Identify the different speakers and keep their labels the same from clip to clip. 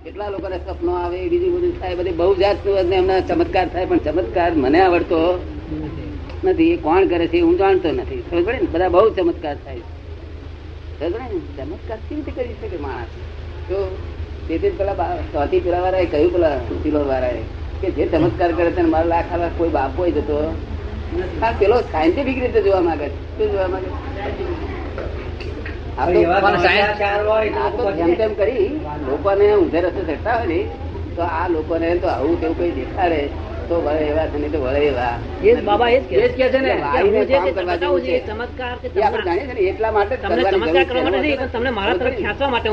Speaker 1: કેટલા લોકો સપનો આવે, બીજું બધું થાય, બધી બહુ જાતનું એમના ચમત્કાર થાય, પણ ચમત્કાર મને આવડતો નથી. એ કોણ કરે છે હું જાણતો નથી. ખબર પડે ને, બધા બહુ ચમત્કાર થાય. ખબર પડે ને, ચમત્કાર કેવી રીતે કરી શકે માણસ? તો તેથી પેલા ચોથી પેલા વાળાએ કહ્યું, પેલા સિલોર વાળાએ, કે જે ચમત્કાર કરે તેને મારા લાખ આલા કોઈ બાપો જતો પેલો સાયન્ટિફિક રીતે જોવા માંગે છે. શું જોવા માંગે? જેમ તેમ કરી લોકોને ઊંધે રસ્તે ચડતા હોય ને, તો આ લોકોને તો આવું તેવું કઈ દેખાડે તો વળે એવા છે, નહીં તો વળે એવા.
Speaker 2: બાબા એ જ કે છે ને,
Speaker 1: ચમત્કાર જાણીએ છે એટલા માટે
Speaker 2: તમને મારા તરફ ખેંચવા માટે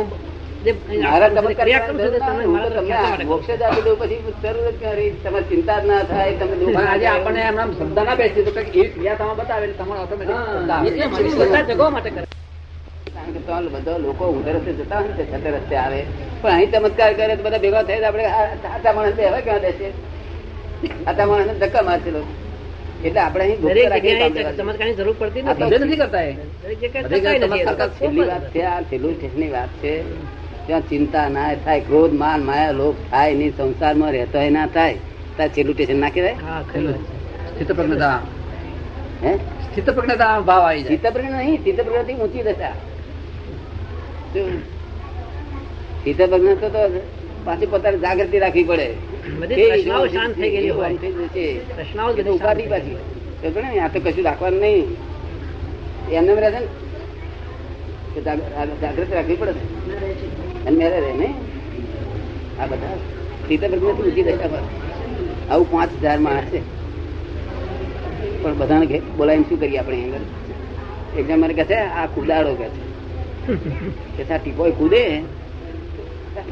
Speaker 1: તમે ચિંતા જ ના થાય. તમે
Speaker 2: આજે આપણને એમ શબ્દ ના બેસી તો એક ક્રિયા તમે બતાવે તમારે ઓટોમેટિક માટે કરે.
Speaker 1: બધા લોકો ઊંધે રસ્તે જતા હોય ને છતે રસ્તે આવે, પણ અહીં ચમત્કાર કરે તો બધા ભેગા થાય. આપડે આટા માણસ હવે ક્યાં દેશે? આટા માણસ ને ધક્કા મારશે લોકો. એટલે આપડે અહીં
Speaker 2: ચમત્કારની જરૂર પડતી નથી કરતા.
Speaker 1: છેલ્લી વાત છે, આ છેલ્લું સ્ટેશનની વાત છે. ત્યાં ચિંતા ના થાય, ક્રોધ માન માયા લોભ થાય નહીં, સંસારમાં રહેતો ના થાય, ત્યાં છેલ્લું સ્ટેશન ના કહેવાય.
Speaker 2: સ્થિતપ્રજ્ઞતા ભાવ આવી જાય.
Speaker 1: સ્થિતપ્રજ્ઞ નહીં, સ્થિતપ્રજ્ઞ થી ઊંચી દશા. સ્થિતપ્રજ્ઞ તો પાછી પોતાની જાગૃતિ રાખવી પડે.
Speaker 2: શાંત થઈ ગયેલી હોય,
Speaker 1: ઉપાધિ પાછી આ તો કશું રાખવાનું નહીં, એમને રહે છે ને, જાગૃતિ રાખવી પડે અને મેરે રહે ને. આ બધા સ્થિતપ્રજ્ઞ થી ઊંચી દશા પર આવું 5000 માણસ છે, પણ બધાને બોલાવીને શું કરીએ આપણે? આગળ એકદમ મને કહે છે આ કુદાડો કે છે, ટીપોય કૂદે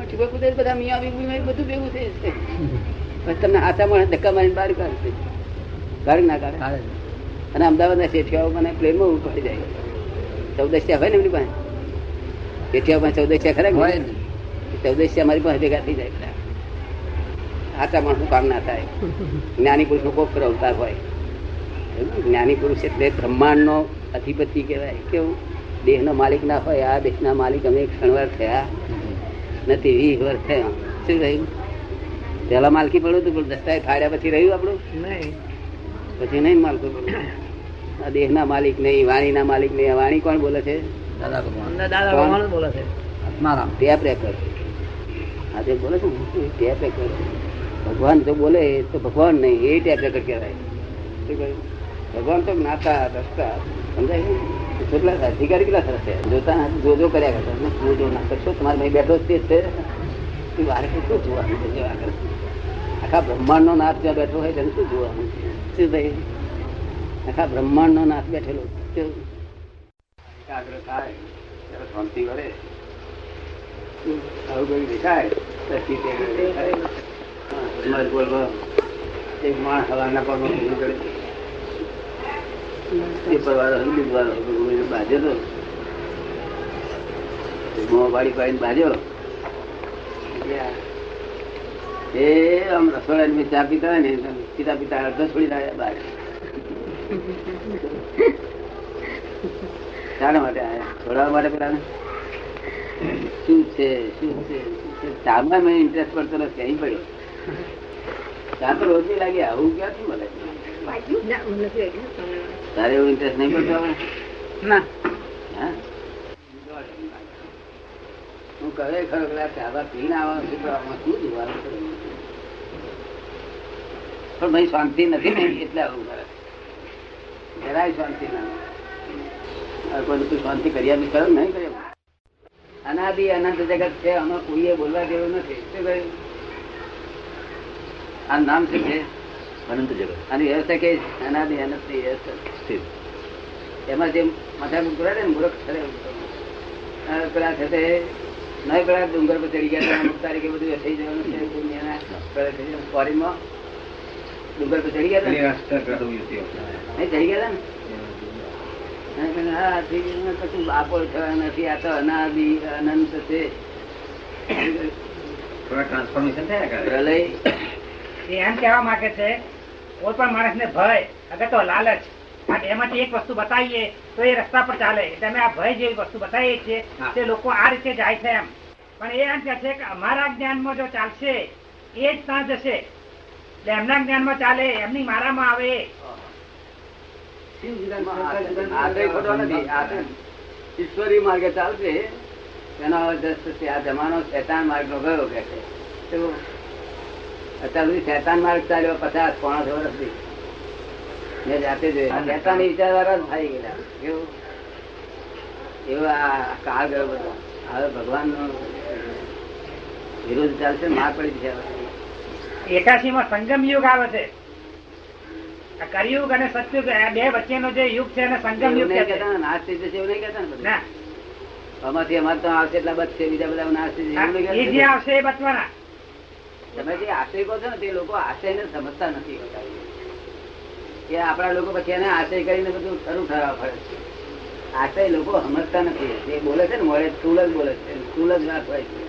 Speaker 1: ટીપોય કૂદે, બધા મિયા બધું ભેગું થઈ જશે. પછી તમને હાથા માણસ ધક્કા મારીને બહાર કાઢશે, ગાડી ના કાઢે. અને અમદાવાદના શેઠિયાઓ મને પ્લેનમાં ઉપાડી જાય. 14 હોય ને એમની પાસે શેઠિયાઓ પાસે 14 ખરા હોય ને, 14 અમારી પાસે ભેગા થઈ જાય. હાથા માણસનું કામ ના થાય. જ્ઞાની પુરુષ નો કોક અવતાર હોય. જ્ઞાની પુરુષ એટલે બ્રહ્માંડ નો અધિપતિ કહેવાય. કેવું? દેહ નો માલિક ના હોય. આ દેશ ના માલિક અમે ક્ષણવાર થયા નથી, 20 વર્ષ થયા. શું રહ્યું? પેલા માલકી પડ્યું હતું, પણ દસ્તાવેજ ફાડ્યા પછી રહ્યું આપણું નહીં. પછી નહીં માલકો પડ્યું. આ દેહ ના માલિક નહીં, વાણી ના માલિક નહીં. વાણી કોણ બોલે છે?
Speaker 2: દાદા ભગવાન બોલે છે.
Speaker 1: ટેપ રેકર્ડ આજે બોલે છે ને, ટેપ રેકર્ડ. ભગવાન જો બોલે તો ભગવાન નહીં, એ ટેપ રેકર્ડ કહેવાય. શું કહ્યું? ભગવાન તો જ્ઞાતા દ્રષ્ટા, સમજાય? કેટલા અધિકારી કેટલા સરસ છે, જોતા જોજો કર્યા કરતા. જો ના કરશો તમારે ભાઈ બેઠો જ તે છે, વારે શું જોવાનું છે? આખા બ્રહ્માંડ નો નાથ જ્યાં બેઠો હોય તેને શું જોવાનું? શું ભાઈ? આખા બ્રહ્માંડ નો નાથ બેઠેલો એકાગ્ર થાય ત્યારે શાંતિ વળે. આવું કઈ દેખાય એક માણસ હવાના પર બાજ્યો તો વાળી પાડીને બાજ્યો. એ આમ રસોડા ચા પીતા હોય ને, પિતા પિતા અડધો છોડી રહ્યા બહાર. શાના માટે આવ્યા? છોડાવવા માટે પેલા શું છે શું છે? ચામાં મને ઇન્ટરેસ્ટ પડતો નથી, અહીં પડ્યો. ચા તો રોજ ની લાગી, આવું ક્યાંથી મળે? તારે એવું ઇન્ટરેસ્ટ નહીં પડતો ના? હું કહે ખરો ચાવા પીને આવવાનું શું જોવાનું? પણ ભાઈ શાંતિ નથી ને, એટલે આવું કરે. જરાય શાંતિ ના. કોઈ તું શાંતિ કર્યા બી કરો નહીં કર્યા. અનાદિ અનંત જગત છે, આમાં કોઈએ બોલવા જેવું નથી. શું કહ્યું? આ નામ શું છે? અનંત જગત. અને વ્યવસ્થા કે અનાદિ અનંત ની વ્યવસ્થા. એમાં જે માથા કરે ને મૂર્ખ પેલા છે તે નહીં, પેલા ડુંગર પર ચડી ગયા અમુક તારીખે બધું થઈ જવાનું છે. ફોરીમાં ડુંગર પર ચડી ગયા નહીં, ચડી ગયા ને કશું બાપો થયા નથી. આ તો અનાદિ અનંત છે.
Speaker 2: ટ્રાન્સફોર્મેશન થયા
Speaker 1: પ્રલય
Speaker 3: એમ કેવા માંગે છે, કોઈ પણ માણસ ને ભય અગર તો લાલચ, એમાંથી એક વસ્તુ બતાવીએ તો એ રસ્તા પર ચાલે. એટલે અમે આ ભય જેવી વસ્તુ બતાવીએ છીએ તે લોકો આ રીતે જાય છે. એમ પણ એ એમ કે છે કે અમારા જ્ઞાનમાં જો ચાલશે એ જ ત્યાં જશે, એટલે એમના જ્ઞાનમાં ચાલે, એમની મારામાં આવે.
Speaker 1: આશય ખોટો નથી. આશય ઈશ્વરી માર્ગે ચાલશે એનો અર્થ છે આ જમાનો શેતાન માર્ગ નો ગયો કે છે. અત્યાર સુધી શેતાન માર્ગ ચાલ્યો 50-50 વર્ષથી. મેં જાતે જોયું શેતાની વિચારવાળા જ થઈ ગયેલા. કેવું એવો આ કાળ ગયો બધો. હવે ભગવાન નો વિરોધ ચાલશે, માર પડી છે.
Speaker 3: 81 માં સંગમ યુગ આવે છે. આ કળિયુગ અને સતયુગ બે વચ્ચેનો જે યુગ છે એને સંગમ યુગ કહે છે.
Speaker 1: નાશ થઈ જશે એવું નહીં કહેતા ને બધું.
Speaker 3: ના,
Speaker 1: આમાંથી અમારે તો આવશે એટલા બચશે, બીજા બધા નાશ થઈ જશે એવું નહીં
Speaker 3: એ જે
Speaker 1: કહેતા.
Speaker 3: આવશે એ બચવાના.
Speaker 1: તમે જે આશય કહો છો ને તે લોકો આશયને સમજતા નથી હોતા. કે આપણા લોકો પછી એને આશય કરીને બધું ખરું ઠરાવ પડે છે. આશય લોકો સમજતા નથી. જે બોલે છે ને મળે સ્થૂલ જ બોલે છે, સ્થૂલ જ વાત હોય છે.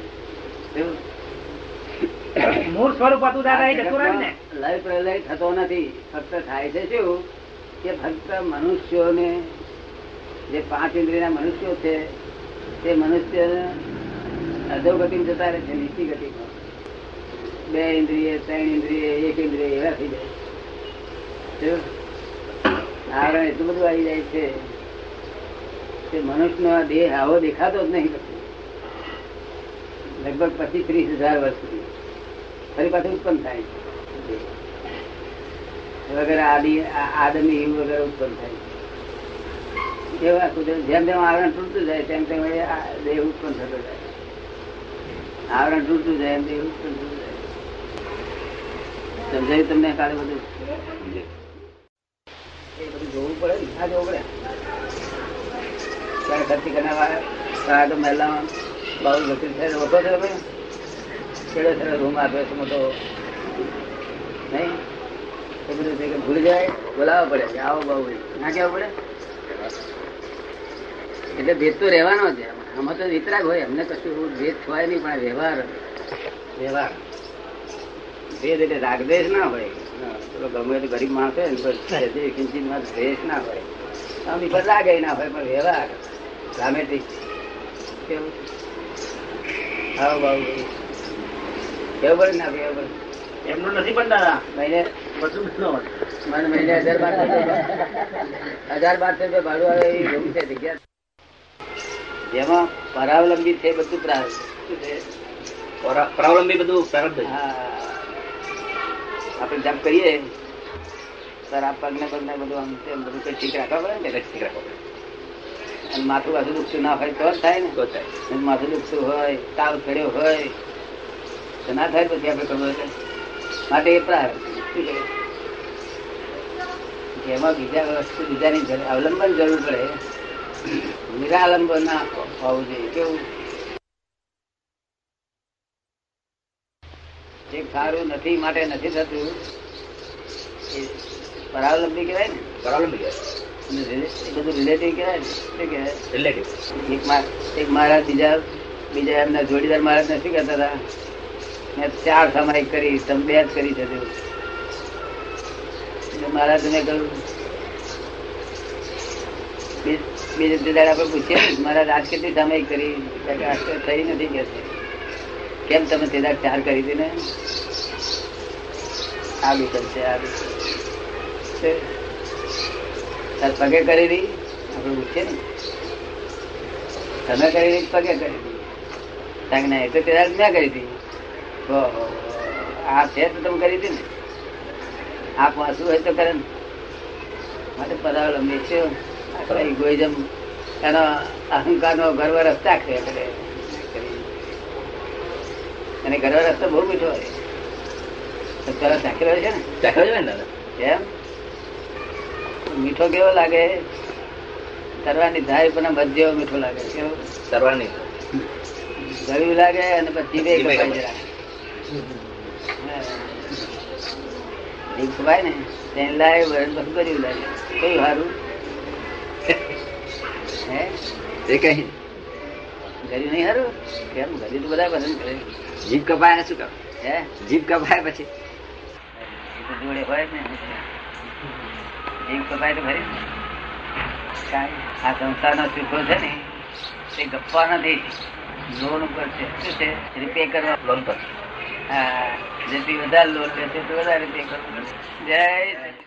Speaker 3: મૂળ સ્વરૂપ હતું દાદા એ જતું રહ્યું ને.
Speaker 1: લય પ્રલય થતો નથી. ફક્ત થાય છે શું કે ફક્ત મનુષ્યોને જે 5 ઇન્દ્રિયના મનુષ્યો છે તે મનુષ્ય અધોગતિમાં જતા રહે છે, નીચી ગતિમાં. 2 ઇન્દ્રિય 3 ઇન્દ્રિય 1 ઇન્દ્રિય એવા થઈ જાય. આવરણ એટલું બધું આવી જાય છે કે મનુષ્યનો આ દેહ આવો દેખાતો જ નહીં. લગભગ 25-30 હજાર વર્ષ સુધી ફરી પાછું ઉત્પન્ન થાય છે. વગર આદમી યુગ વગર ઉત્પન્ન થાય છે. એવા જેમ જેમ આવરણ તૂટતું જાય તેમ તેમ દેહ ઉત્પન્ન થતો જાય. આવરણ તૂટતું જાય એમ દેહ ઉત્પન્ન થતું જાય. સમજાયું તમને? કાલે બધું એ બધું જોવું પડે ને. આ જોવું પડે ત્યારે ખર્ચી કરનાર તો મહેલામાં બહુ લખી છે. ઓછો છે ભાઈ કેળો છે રૂમ આપ્યો છે મોટો નહીં. એ બધું છે કે ભૂલી જાય બોલાવવા પડે કે આવો બહુ ના કહેવું પડે. એટલે ભેદ તો રહેવાનો છે. આમાં તો વિતરાગ હોય, અમને કશું ભેદ હોય નહીં, પણ વ્યવહાર વ્યવહાર ભેદ એટલે રાગદ્વેષ ના હોય. ગમે તો ગરીબ માણસ હોય ને કિંચિત માં દ્વેષ ના હોય, આમ પર રાગ ના હોય, પણ વ્યવહાર ડ્રામેટિક કેવું આવો બહુ કેવું પડે ના કેવું પડે.
Speaker 2: એમનું નથી પણ દાદા
Speaker 1: મહિને
Speaker 2: બધું
Speaker 1: મને મહિને 1000-1200 રૂપિયા ભાડું આવે એવી રૂમ છે, જગ્યા જેમાં પરાવલંબી છે બધું પ્રારંભ. શું છે?
Speaker 2: પ્રાવલંબી બધું પ્રારબ્ધ.
Speaker 1: હા, આપણે જપ કરીએ સર આ પગને પગને બધું આમ તેમ બધું કઈ ઠીક રાખવા પડે ને.
Speaker 2: ઠીક રાખો.
Speaker 1: અને માથું બાજુ દુખતું ના હોય તો જ થાય ને.
Speaker 2: તો થાય.
Speaker 1: અને માથું દુખતું હોય, તાવ ચડ્યો હોય તો ના થાય. પછી આપણે કરવું એટલે માટે એ પ્રારંભ. શું કહે? જેમાં બીજા વસ્તુ બીજાની અવલંબન જરૂર પડે, નિરાલંબન ના હોવું જોઈએ. કેવું? જે સારું નથી માટે નથી થતું એ પરાવલંબી કહેવાય ને.
Speaker 2: પ્રાવલંબી
Speaker 1: અને એ બધું રિલેટિવ કહેવાય ને. શું કહેવાય?
Speaker 2: રિલેટિવ.
Speaker 1: એક મહારાજ બીજા એમના જોડીદાર મહારાજ ને શું કહેતા હતા? મેં 4 સામાયિક કરી, તમે 2 જ કરી છે. મહારાજ ને કહ્યું બીજે દાડા આપણે પૂછીએ મહારાજ આજ કેટલી સામાયિક કરી? આજ તો થઈ નથી કે કેમ તમે તે 4 કરી હતી ને? આ બી કરશે આ બી પગે કરી રહી આપડે પૂછીએ ને તમે કરી રહી પગે કરી હતી? ના એ તો તે મેં કરી હતી. આ છે તો તમે કરી હતી ને. આ પાછું હોય તો કરે ને. માટે પરાવલંબી છે. ઇગોઇઝમ એનો અહંકાર નો ગર્વ રસ્તા કરે. અને ગર્વ રસ્તો બહુ મીઠો હોય. તરત ચાખેલો છે ને.
Speaker 2: ચાખ્યો છે ને દાદા?
Speaker 1: એમ મીઠો કેવો લાગે? તરવાની ધાય પણ મધ જેવો મીઠો લાગે. કેવો?
Speaker 2: તરવાની
Speaker 1: ગળ્યું લાગે અને પછી બે ખવાય ને તેને લાગે બધું ગળ્યું લાગે. કયું સારું? હે
Speaker 2: એ કઈ
Speaker 1: ગળ્યું નહીં સારું? કેમ? ગળ્યું તો બધા પસંદ કરે.
Speaker 2: જીભ કપાય શું કર?
Speaker 1: હે
Speaker 2: જીભ કપાય પછી
Speaker 1: જોડે હોય ને જીભ કપાય તો ખરી. આ સંસારના સુખો છે ને તે ગપ્પા નથી. લોન ઉપર છે. શું છે? રીપે કરવા લોન પર. હા, જેટલી વધારે લોન લેશે તો વધારે રીપે કરવું. જય સચિદાનંદ.